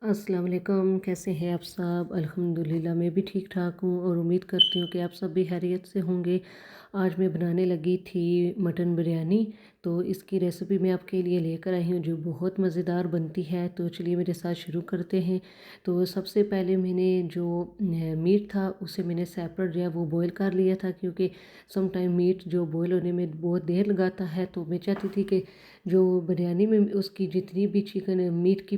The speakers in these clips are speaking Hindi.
अस्सलाम वालेकुम, कैसे हैं आप सब? अल्हम्दुलिल्लाह मैं भी ठीक ठाक हूँ और उम्मीद करती हूँ कि आप सब भी खैरियत से होंगे। आज मैं बनाने लगी थी मटन बिरयानी। तो इसकी रेसिपी मैं आपके लिए लेकर आई हूँ जो बहुत मज़ेदार बनती है। तो चलिए मेरे साथ शुरू करते हैं। तो सबसे पहले मैंने जो मीट था उसे मैंने सेपरेट जो है वो बॉईल कर लिया था, क्योंकि सम टाइम मीट जो बॉईल होने में बहुत देर लगाता है। तो मैं चाहती थी कि जो बिरयानी में उसकी जितनी भी चिकन मीट की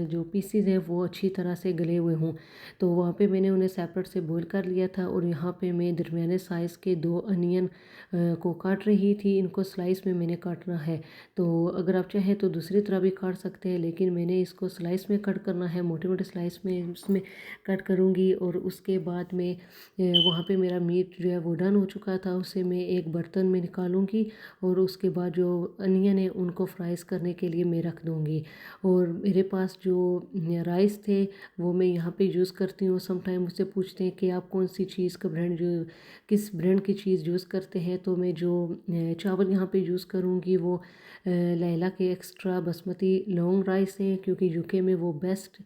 जो पीसीज हैं वो अच्छी तरह से गले हुए हों। तो वहाँ पे मैंने उन्हें सेपरेट से बॉईल कर लिया था। और यहाँ पे मैं दरमियाने साइज़ के 2 अनियन को काट रही थी। इनको स्लाइस में मैंने काटना है। तो अगर आप चाहें तो दूसरी तरह भी काट सकते हैं, लेकिन मैंने इसको स्लाइस में कट करना है, मोटे मोटे स्लाइस में इसमें कट करूँगी। और उसके बाद में वहाँ पे मेरा मीट जो है वो डन हो चुका था, उसे मैं एक बर्तन में निकालूंगी। और उसके बाद जो अनियन है उनको फ्राइज़ करने के लिए मैं रख दूँगी। और मेरे पास जो राइस थे वो मैं यहाँ पे यूज़ करती हूँ। सम टाइम मुझसे पूछते हैं कि आप कौन सी चीज़ का ब्रांड जो किस ब्रांड की चीज़ यूज़ करते हैं। तो मैं जो चावल यहाँ पे यूज़ करूँगी वो लैला के एक्स्ट्रा बासमती लॉन्ग राइस हैं, क्योंकि यूके में वो बेस्ट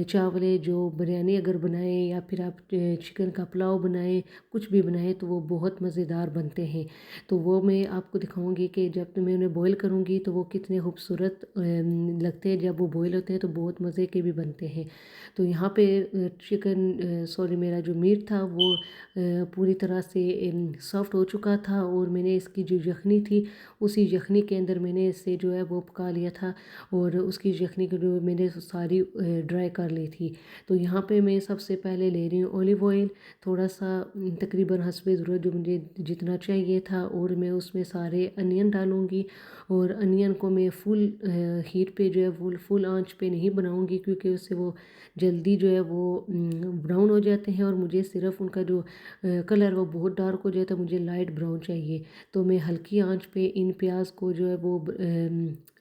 चावल है। जो बिरयानी अगर बनाएं या फिर आप चिकन का पुलाव बनाएं, कुछ भी बनाएं, तो वो बहुत मज़ेदार बनते हैं। तो वो मैं आपको दिखाऊंगी कि जब मैं उन्हें बॉईल करूंगी तो वो कितने खूबसूरत लगते हैं। जब वो बॉईल होते हैं तो बहुत मज़े के भी बनते हैं। तो यहाँ पे चिकन सॉरी मेरा जो मीट था वो पूरी तरह से सॉफ्ट हो चुका था। और मैंने इसकी जो यखनी थी उसी यखनी के अंदर मैंने इसे जो है वो पका लिया था। और उसकी यखनी को जो मैंने सारी ड्राई कर ली थी। तो यहाँ पे मैं सबसे पहले ले रही हूँ ऑलिव ऑयल, थोड़ा सा तकरीबन हस्बे ज़रूरत जो मुझे जितना चाहिए था। और मैं उसमें सारे अनियन डालूँगी। और अनियन को मैं फुल हीट पे जो है फुल आंच पे नहीं बनाऊँगी, क्योंकि उससे वो जल्दी जो है वो ब्राउन हो जाते हैं। और मुझे सिर्फ उनका जो कलर वो बहुत डार्क हो जाता है, मुझे लाइट ब्राउन चाहिए। तो मैं हल्की आंच पे इन प्याज को जो है वो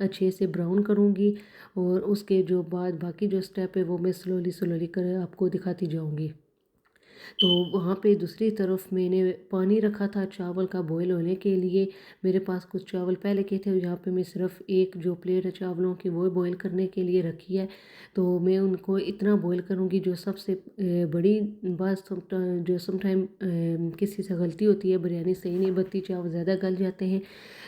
अच्छे से ब्राउन करूँगी। और उसके जो बाद बाकी जो स्टेप है वो मैं स्लोली स्लोली कर आपको दिखाती जाऊँगी। तो वहाँ पे दूसरी तरफ मैंने पानी रखा था चावल का बॉईल होने के लिए। मेरे पास कुछ चावल पहले के थे, यहाँ पे मैं सिर्फ एक जो प्लेट है चावलों की वो बॉईल करने के लिए रखी है। तो मैं उनको इतना बॉईल करूँगी जो सबसे बड़ी बात जो समटाइम किसी से गलती होती है, बिरयानी सही नहीं बनती, चावल ज़्यादा गल जाते हैं।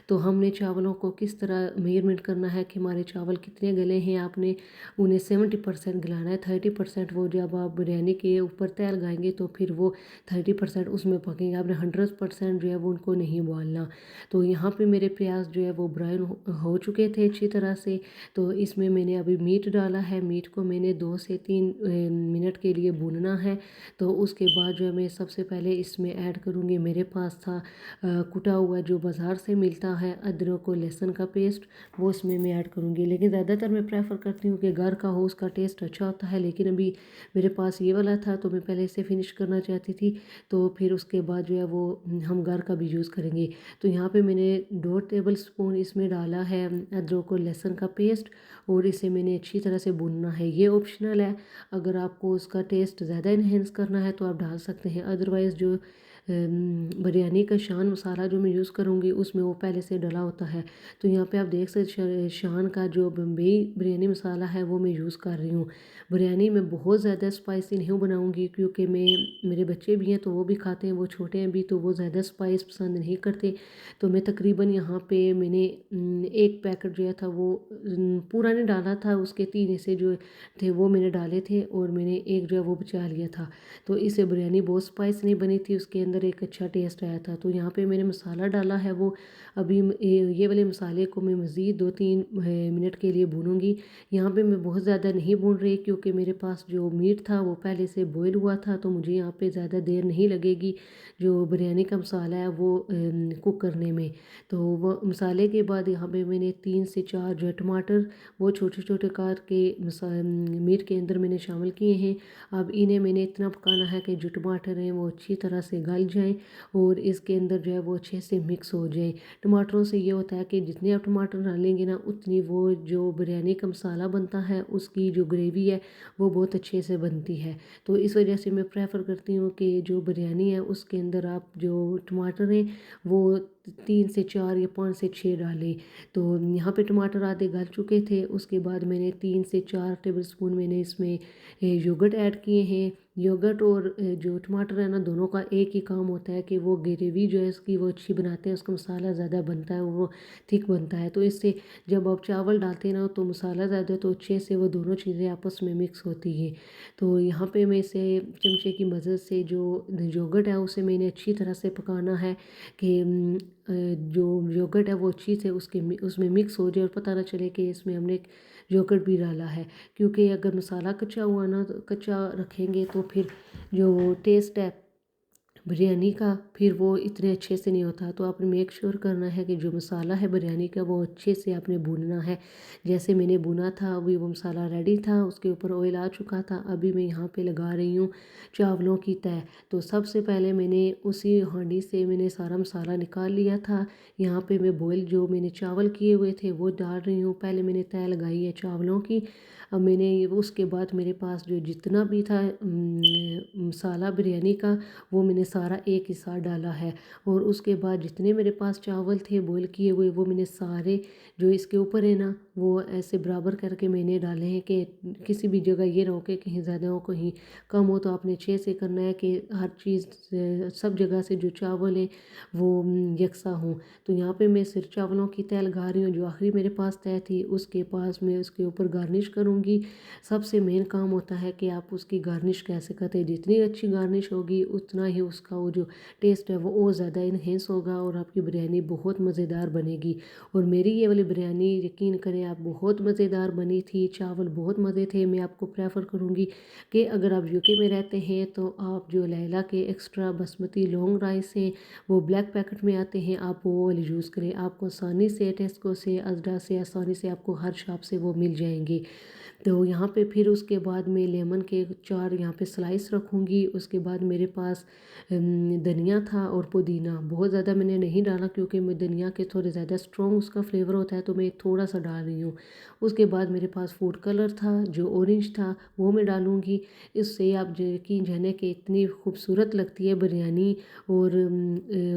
तो हमने चावलों को किस तरह मेजरमेंट करना है कि हमारे चावल कितने गले हैं, आपने उन्हें 70% गलाना है। 30% वो जब आप बिरयानी के ऊपर तय लगाएंगे तो फिर वो 30% उसमें पकेंगे। आपने 100% जो है वो उनको नहीं उबालना। तो यहाँ पे मेरे प्याज जो है वो ब्राउन हो चुके थे अच्छी तरह से। तो इसमें मैंने अभी मीट डाला है। मीट को मैंने 2 से 3 मिनट के लिए भूनना है। तो उसके बाद जो है मैं सबसे पहले इसमें ऐड करूँगी, मेरे पास था कुटा हुआ जो बाज़ार से मिलता है अदरक और लहसुन का पेस्ट, वो इसमें मैं ऐड करूँगी। लेकिन ज़्यादातर मैं प्रेफर करती हूँ कि घर का हो, उसका टेस्ट अच्छा होता है। लेकिन अभी मेरे पास ये वाला था तो मैं पहले इसे फिनिश करना चाहती थी। तो फिर उसके बाद जो है वो हम घर का भी यूज़ करेंगे। तो यहाँ पे मैंने 2 टेबल स्पून इसमें डाला है अदरक और लहसुन का पेस्ट। और इसे मैंने अच्छी तरह से भूनना है। ये ऑप्शनल है, अगर आपको उसका टेस्ट ज़्यादा इन्हेंस करना है तो आप डाल सकते हैं। अदरवाइज़ जो बिरयानी का शान मसाला जो मैं यूज़ करूँगी उसमें वो पहले से डला होता है। तो यहाँ पे आप देख सकते शान का जो बम्बई बिरयानी मसाला है वो मैं यूज़ कर रही हूँ। बिरयानी में बहुत ज़्यादा स्पाइसी नहीं बनाऊँगी, क्योंकि मेरे बच्चे भी हैं तो वो भी खाते हैं, वो छोटे हैं भी तो वो ज़्यादा स्पाइस पसंद नहीं करते। तो मैं तकरीबन यहाँ पे मैंने एक पैकेट जो है था वो पूरा नहीं डाला था, उसके 3 हिस्से जो थे वो मैंने डाले थे और मैंने एक जो है वो बचा लिया था। तो इससे बिरयानी बहुत स्पाइस नहीं बनी थी, उसके अंदर एक अच्छा टेस्ट आया था। तो यहाँ पे मैंने मसाला डाला है वो अभी ये वाले मसाले को मैं मज़ीद 2-3 मिनट के लिए भूनूंगी। यहाँ पे मैं बहुत ज़्यादा नहीं भून रही, क्योंकि मेरे पास जो मीट था वो पहले से बॉईल हुआ था। तो मुझे यहाँ पे ज़्यादा देर नहीं लगेगी जो बिरयानी का मसाला है वो कुक करने में। तो वो मसाले के बाद यहाँ पे मैंने 3 से 4 जो है टमाटर वो छोटे छोटे काट के मीट के अंदर मैंने शामिल किए हैं। अब इन्हें मैंने इतना पकाना है कि जो टमाटर हैं वो अच्छी तरह से गल जाएं और इसके अंदर जो है वो अच्छे से मिक्स हो जाए। टमाटरों से ये होता है कि जितने आप टमाटर डालेंगे ना उतनी वो जो बिरयानी का मसाला बनता है उसकी जो ग्रेवी है वो बहुत अच्छे से बनती है। तो इस वजह से मैं प्रेफर करती हूँ कि जो बिरयानी है उसके अंदर आप जो टमाटर हैं वो 3 से 4 या 5 से 6 डाले। तो यहाँ पे टमाटर आधे गल चुके थे। उसके बाद मैंने 3 से 4 टेबलस्पून मैंने इसमें योगर्ट ऐड किए हैं। योगर्ट और जो टमाटर है ना, दोनों का एक ही काम होता है कि वो ग्रेवी जो है उसकी वो अच्छी बनाते हैं, उसका मसाला ज़्यादा बनता है, वो थिक बनता है। तो इससे जब आप चावल डालते हैं ना तो मसाला ज़्यादा तो अच्छे से वो दोनों चीज़ें आपस में मिक्स होती है। तो यहाँ पे मैं इसे चमचे की मदद से जो योगर्ट है उसे मैंने अच्छी तरह से पकाना है कि जो योगर्ट है वो अच्छी से उसमें मिक्स हो जाए और पता ना चले कि इसमें हमने योगर्ट भी डाला है। क्योंकि अगर मसाला कच्चा हुआ ना तो कच्चा रखेंगे तो फिर जो टेस्ट है बिरयानी का फिर वो इतने अच्छे से नहीं होता। तो आपने मेक श्योर करना है कि जो मसाला है बिरयानी का वो अच्छे से आपने भूनना है। जैसे मैंने भुना था अभी वो मसाला रेडी था, उसके ऊपर ऑयल आ चुका था। अभी मैं यहाँ पे लगा रही हूँ चावलों की तह। तो सबसे पहले मैंने उसी हांडी से मैंने सारा मसाला निकाल लिया था। यहाँ पे मैं बॉयल जो मैंने चावल किए हुए थे वो डाल रही हूँ। पहले मैंने तह लगाई है चावलों की। अब मैंने उसके बाद मेरे पास जो जितना भी था मसाला बिरयानी का वो मैंने सारा एक ही साथ डाला है। और उसके बाद जितने मेरे पास चावल थे बॉईल किए हुए वो मैंने सारे जो इसके ऊपर है ना वो ऐसे बराबर करके मैंने डाले हैं कि किसी भी जगह ये रहो कि कहीं ज़्यादा हो कहीं कम हो। तो आपने अच्छे से करना है कि हर चीज़ सब जगह से जो चावल है वो यकसा हो। तो यहाँ पे मैं सिर्फ चावलों की तह लगा रही हूँ। जो आखिरी मेरे पास तह थी उसके पास मैं उसके ऊपर गार्निश करूँगी। सबसे मेन काम होता है कि आप उसकी गार्निश कैसे करते हैं। जितनी अच्छी गार्निश होगी उतना ही उसका वो जो टेस्ट है वो और ज़्यादा इन्हेंस होगा और आपकी बिरयानी बहुत मज़ेदार बनेगी। और मेरी ये वाली बिरयानी यकीन करें आप बहुत मज़ेदार बनी थी। चावल बहुत मज़े थे। मैं आपको प्रेफर करूँगी कि अगर आप यूके में रहते हैं तो आप जो लैला के एक्स्ट्रा बासमती लॉन्ग राइस हैं वो ब्लैक पैकेट में आते हैं, आप वो वाले यूज़ करें। आपको आसानी से टेस्को से अजडा से आसानी से आपको हर शॉप से वो मिल जाएंगे। तो यहाँ पे फिर उसके बाद मैं लेमन के 4 यहाँ पे स्लाइस रखूँगी। उसके बाद मेरे पास धनिया था और पुदीना बहुत ज़्यादा मैंने नहीं डाला क्योंकि मैं धनिया के थोड़े ज़्यादा स्ट्रॉन्ग उसका फ्लेवर होता है तो मैं थोड़ा सा डाल रही हूँ। उसके बाद मेरे पास फूड कलर था जो ऑरेंज था वो मैं डालूँगी। इससे आप यकीन जाने कि इतनी खूबसूरत लगती है बिरयानी और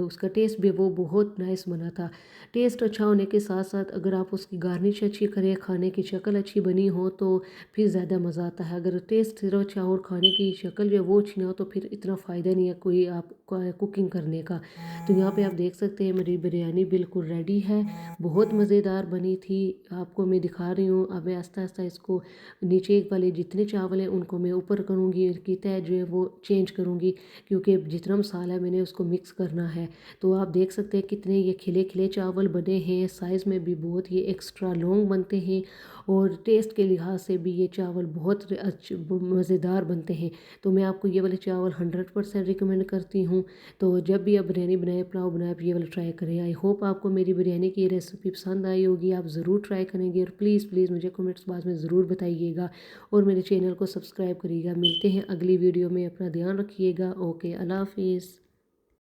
उसका टेस्ट भी वो बहुत नाइस बना था। टेस्ट अच्छा होने के साथ साथ अगर आप उसकी गार्निश अच्छी करें, खाने की शक्ल अच्छी बनी हो तो फिर ज़्यादा मज़ा आता है। अगर टेस्ट सिर्फ अच्छा हो और खाने की शक्ल जो है वो अच्छी ना हो तो फिर इतना फ़ायदा नहीं है कोई आप कुकिंग करने का। तो यहाँ पे आप देख सकते हैं मेरी बिरयानी बिल्कुल रेडी है। बहुत मज़ेदार बनी थी। आपको मैं दिखा रही हूँ। अब मैं आस्ता आस्ता इसको नीचे वाले जितने चावल हैं उनको मैं ऊपर करूँगी, इनकी तह जो है वो चेंज करूँगी क्योंकि जितना मसाला है मैंने उसको मिक्स करना है। तो आप देख सकते हैं कितने ये खिले खिले चावल बने हैं। साइज़ में भी बहुत ये एक्स्ट्रा लॉन्ग बनते हैं और टेस्ट के लिहाज से भी ये चावल बहुत अच्छे मज़ेदार बनते हैं। तो मैं आपको ये वाले चावल 100% रिकमेंड करती हूँ। तो जब भी आप बिरयानी बनाए, पुलाव बनाए, आप ये वाला ट्राई करें। आई होप आपको मेरी बिरयानी की रेसिपी पसंद आई होगी। आप ज़रूर ट्राई करेंगे और प्लीज़ प्लीज़ मुझे कमेंट्स बॉक्स में ज़रूर बताइएगा और मेरे चैनल को सब्सक्राइब करिएगा। मिलते हैं अगली वीडियो में। अपना ध्यान रखिएगा। ओके, अल्लाह हाफिज़।